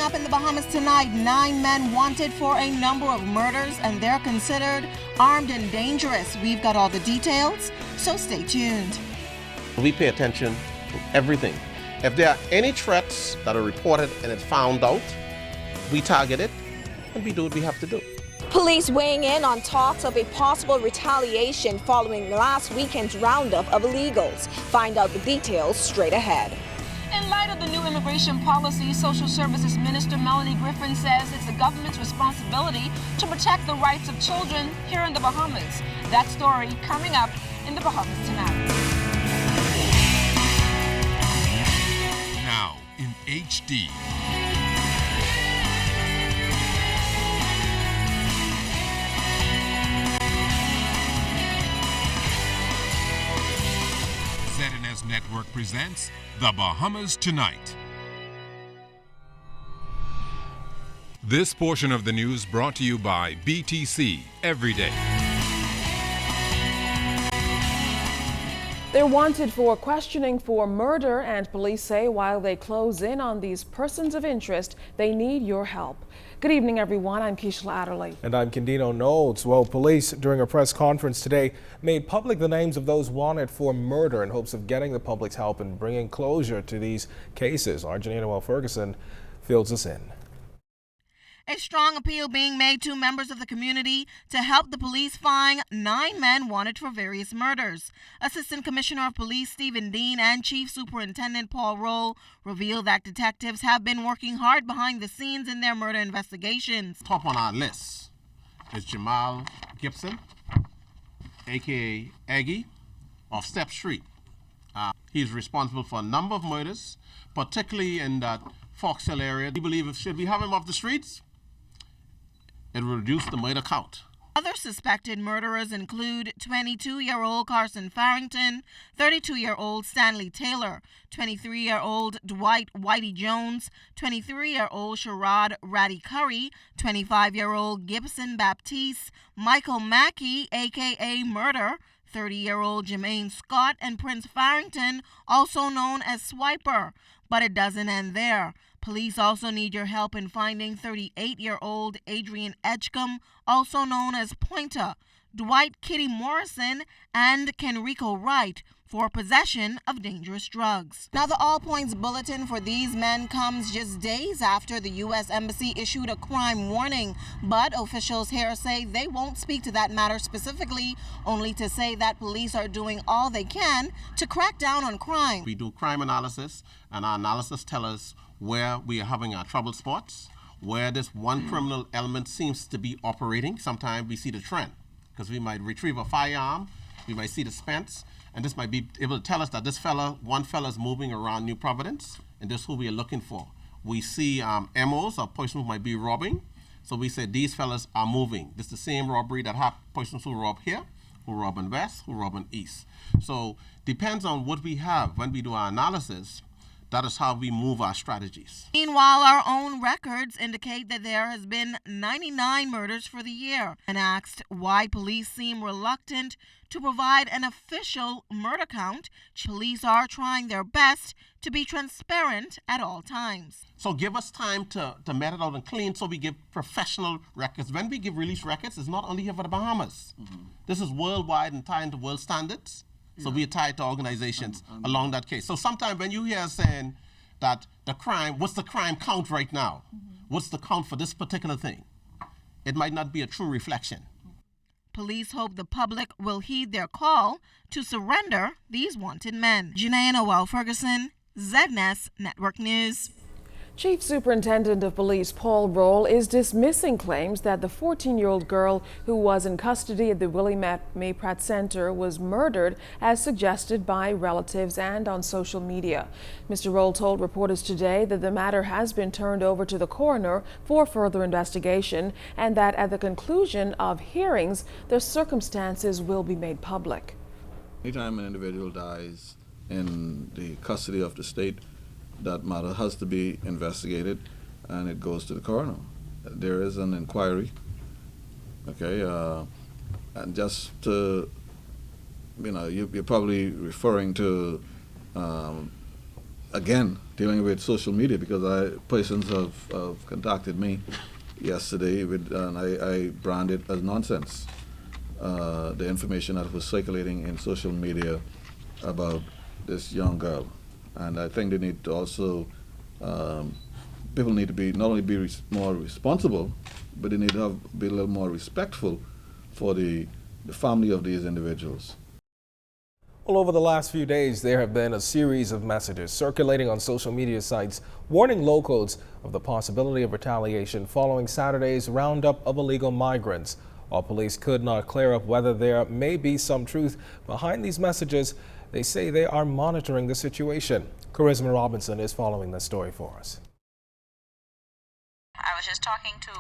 up in the Bahamas tonight, 9 men wanted for a number of murders, and they're considered armed and dangerous. We've got all the details, so stay tuned. We pay attention to everything. If there are any threats that are reported and it's found out, we target it and we do what we have to do. Police weighing in on talks of a possible retaliation following last weekend's roundup of illegals. Find out the details straight ahead. In light of the new immigration policy, Social Services Minister Melanie Griffin says it's the government's responsibility to protect the rights of children here in the Bahamas. That story coming up in the Bahamas tonight. Now in HD. ZNS Network presents The Bahamas Tonight. This portion of the news brought to you by BTC Everyday. They're wanted for questioning for murder, and police say while they close in on these persons of interest, they need your help. Good evening, everyone. I'm Keishla Adderley. And I'm Candino Knowles. Well, police, during a press conference today, made public the names of those wanted for murder in hopes of getting the public's help and bringing closure to these cases. Our Janina Ferguson fills us in. A strong appeal being made to members of the community to help the police find 9 men wanted for various murders. Assistant Commissioner of Police Stephen Dean and Chief Superintendent Paul Roll revealed that detectives have been working hard behind the scenes in their murder investigations. Top on our list is Jamal Gibson, aka Aggie, of Step Street. He's responsible for a number of murders, particularly in that Fox Hill area. We believe if should we have him off the streets, it will reduce the murder count. Other suspected murderers include 22-year-old Carson Farrington, 32-year-old Stanley Taylor, 23-year-old Dwight Whitey Jones, 23-year-old Sherrod Ratty Curry, 25-year-old Gibson Baptiste, Michael Mackey, a.k.a. Murder, 30-year-old Jermaine Scott, and Prince Farrington, also known as Swiper. But it doesn't end there. Police also need your help in finding 38-year-old Adrian Edgecombe, also known as Pointer, Dwight Kitty Morrison, and Kenrico Wright for possession of dangerous drugs. Now, the All Points bulletin for these men comes just days after the U.S. Embassy issued a crime warning, but officials here say they won't speak to that matter specifically, only to say that police are doing all they can to crack down on crime. We do crime analysis, and our analysis tells us where we are having our trouble spots, where this one criminal element seems to be operating. Sometimes we see the trend, because we might retrieve a firearm, we might see the spents, and this might be able to tell us that one fella is moving around New Providence, and this is who we are looking for. We see MOs, or persons who might be robbing, so we say these fellas are moving. This is the same robbery that have persons who rob here, who rob in West, who rob in East. So depends on what we have when we do our analysis. That is how we move our strategies. Meanwhile, our own records indicate that there has been 99 murders for the year. And asked why police seem reluctant to provide an official murder count, police are trying their best to be transparent at all times. So give us time to met it out and clean, so we give professional records. When we give release records, it's not only here for the Bahamas. This is worldwide and tied to world standards. So we are tied to organizations along that case. So sometimes when you hear saying that the crime, what's the crime count right now? What's the count for this particular thing? It might not be a true reflection. Police hope the public will heed their call to surrender these wanted men. Janae Ferguson, ZNS Network News. Chief Superintendent of Police Paul Roll is dismissing claims that the 14-year-old girl who was in custody at the Willie May Pratt Center was murdered as suggested by relatives and on social media. Mr. Roll told reporters today that the matter has been turned over to the coroner for further investigation and that at the conclusion of hearings, the circumstances will be made public. Anytime an individual dies in the custody of the state, that matter has to be investigated, and it goes to the coroner. There is an inquiry, okay, and just to, you're probably referring to, again, dealing with social media, because persons have contacted me yesterday and I branded as nonsense the information that was circulating in social media about this young girl. And I think they need to also, people need to be not only be more responsible, but they need to be a little more respectful for the family of these individuals. Well, over the last few days, there have been a series of messages circulating on social media sites warning locals of the possibility of retaliation following Saturday's roundup of illegal migrants. While police could not clear up whether there may be some truth behind these messages, they say they are monitoring the situation. Charisma Robinson is following this story for us. I was just talking to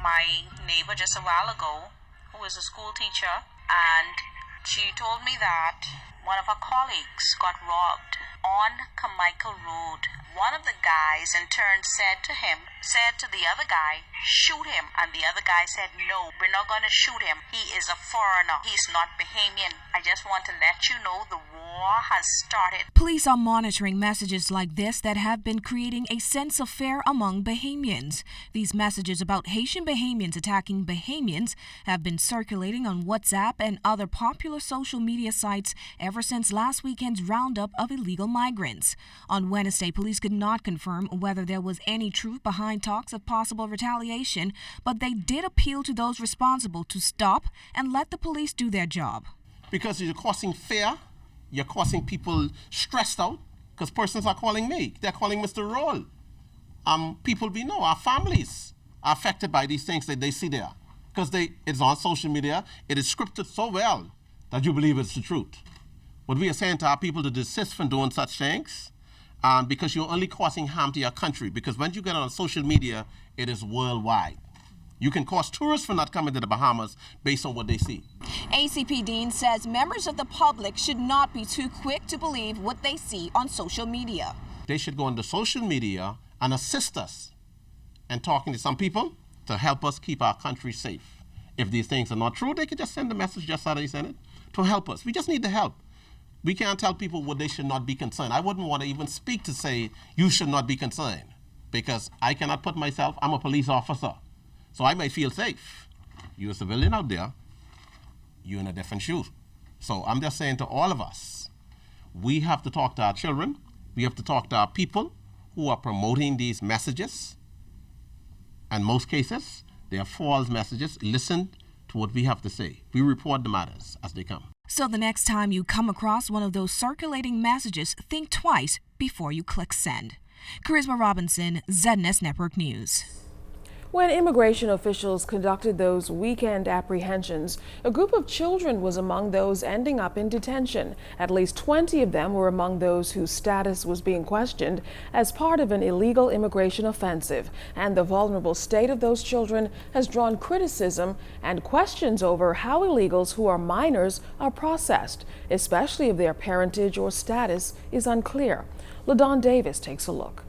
my neighbor just a while ago, who is a school teacher, and she told me that one of her colleagues got robbed on Carmichael Road. One of the guys in turn said to the other guy, shoot him. And the other guy said, no, we're not going to shoot him. He is a foreigner. He's not Bahamian. I just want to let you know the war has started. Police are monitoring messages like this that have been creating a sense of fear among Bahamians. These messages about Haitian Bahamians attacking Bahamians have been circulating on WhatsApp and other popular social media sites ever since last weekend's roundup of illegal migrants. On Wednesday, police could not confirm whether there was any truth behind talks of possible retaliation, but they did appeal to those responsible to stop and let the police do their job. Because you're causing fear, you're causing people stressed out, because persons are calling me, they're calling Mr. Roll. People we know, our families are affected by these things that they see there, because it's on social media, it is scripted so well that you believe it's the truth. What we are saying to our people to desist from doing such things, because you're only causing harm to your country, because when you get on social media, it is worldwide. You can cause tourists from not coming to the Bahamas based on what they see. ACP Dean says members of the public should not be too quick to believe what they see on social media. They should go into social media and assist us in talking to some people to help us keep our country safe. If these things are not true, they could just send a message just how they send it to help us. We just need the help. We can't tell people what they should not be concerned. I wouldn't want to even speak to say you should not be concerned, because I cannot put myself, I'm a police officer. So I might feel safe. You're a civilian out there, you're in a different shoe. So I'm just saying to all of us, we have to talk to our children, we have to talk to our people who are promoting these messages. In most cases, they are false messages. Listen to what we have to say. We report the matters as they come. So the next time you come across one of those circulating messages, think twice before you click send. Charisma Robinson, ZNS Network News. When immigration officials conducted those weekend apprehensions, a group of children was among those ending up in detention. At least 20 of them were among those whose status was being questioned as part of an illegal immigration offensive. And the vulnerable state of those children has drawn criticism and questions over how illegals who are minors are processed, especially if their parentage or status is unclear. LaDon Davis takes a look.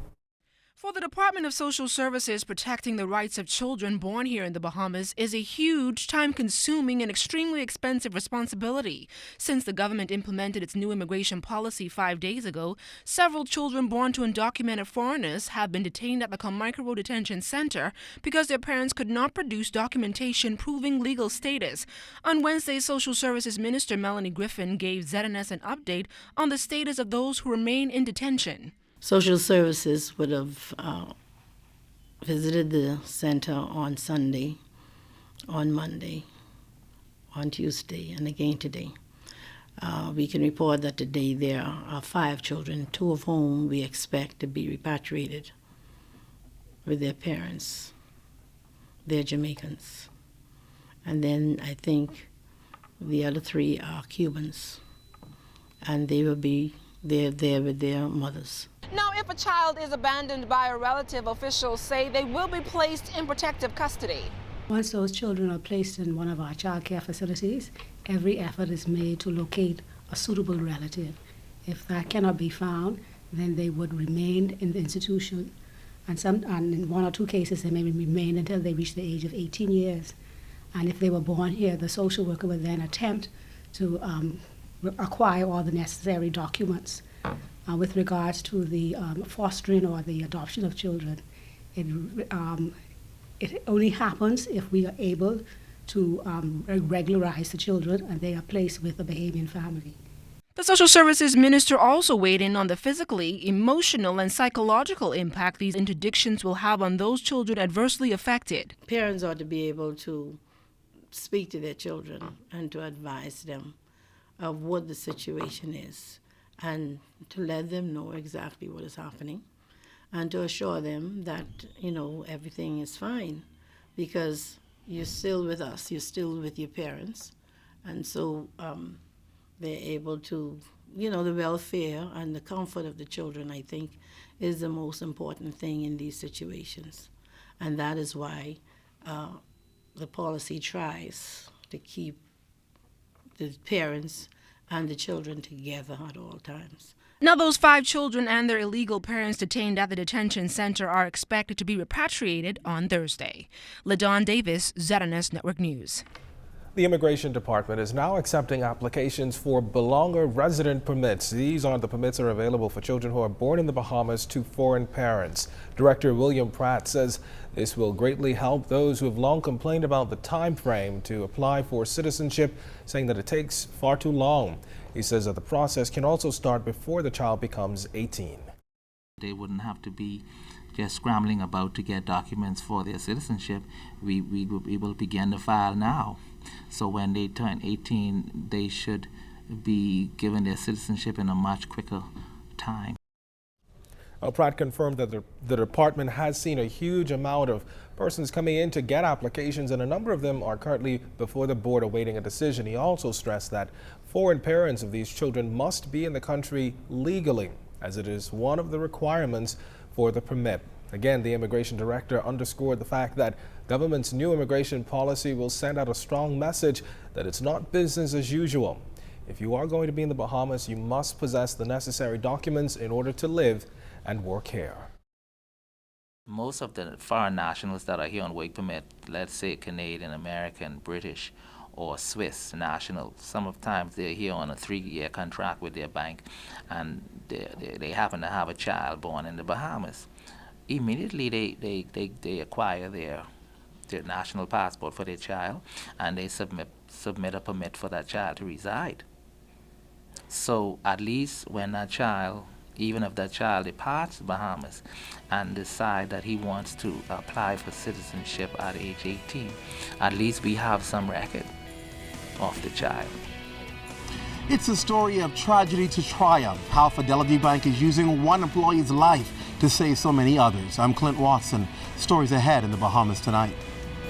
For the Department of Social Services, protecting the rights of children born here in the Bahamas is a huge, time-consuming, and extremely expensive responsibility. Since the government implemented its new immigration policy 5 days ago, several children born to undocumented foreigners have been detained at the Carmichael Road Detention Center because their parents could not produce documentation proving legal status. On Wednesday, Social Services Minister Melanie Griffin gave ZNS an update on the status of those who remain in detention. Social Services would have visited the center on Sunday, on Monday, on Tuesday, and again today. We can report that today there are 5 children, 2 of whom we expect to be repatriated with their parents. They're Jamaicans. And then I think the other 3 are Cubans, and they will be there with their mothers. Now, if a child is abandoned by a relative, officials say they will be placed in protective custody. Once those children are placed in one of our child care facilities, every effort is made to locate a suitable relative. If that cannot be found, then they would remain in the institution. And in 1 or 2 cases, they may remain until they reach the age of 18 years. And if they were born here, the social worker would then attempt to acquire all the necessary documents with regards to the fostering or the adoption of children. It only happens if we are able to regularize the children and they are placed with a Bahamian family. The social services minister also weighed in on the physically, emotional, and psychological impact these interdictions will have on those children adversely affected. Parents ought to be able to speak to their children and to advise them of what the situation is and to let them know exactly what is happening and to assure them that, everything is fine because you're still with us, you're still with your parents. And so they're able to, the welfare and the comfort of the children, I think, is the most important thing in these situations. And that is why the policy tries to keep the parents and the children together at all times. Now, those 5 children and their illegal parents detained at the detention center are expected to be repatriated on Thursday. LaDawn Davis, ZNS Network News. The Immigration Department is now accepting applications for Belonger resident permits. These are the permits that are available for children who are born in the Bahamas to foreign parents. Director William Pratt says this will greatly help those who have long complained about the time frame to apply for citizenship, saying that it takes far too long. He says that the process can also start before the child becomes 18. They wouldn't have to be just scrambling about to get documents for their citizenship. We will begin the file now. So when they turn 18, they should be given their citizenship in a much quicker time. Pratt confirmed that the department has seen a huge amount of persons coming in to get applications, and a number of them are currently before the board awaiting a decision. He also stressed that foreign parents of these children must be in the country legally, as it is one of the requirements for the permit. Again, the immigration director underscored the fact that government's new immigration policy will send out a strong message that it's not business as usual. If you are going to be in the Bahamas, you must possess the necessary documents in order to live and work here. Most of the foreign nationals that are here on work permit, let's say Canadian, American, British, or Swiss national, sometimes they're here on a 3-year contract with their bank, and they happen to have a child born in the Bahamas. Immediately they acquire their national passport for their child, and they submit a permit for that child to reside. So at least when that child, even if that child departs the Bahamas and decide that he wants to apply for citizenship at age 18, at least we have some record of the child. It's a story of tragedy to triumph, how Fidelity Bank is using one employee's life to save so many others. I'm Clint Watson. Stories ahead in the Bahamas tonight.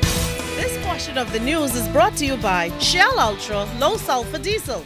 This portion of the news is brought to you by Shell Ultra Low Sulfur Diesel.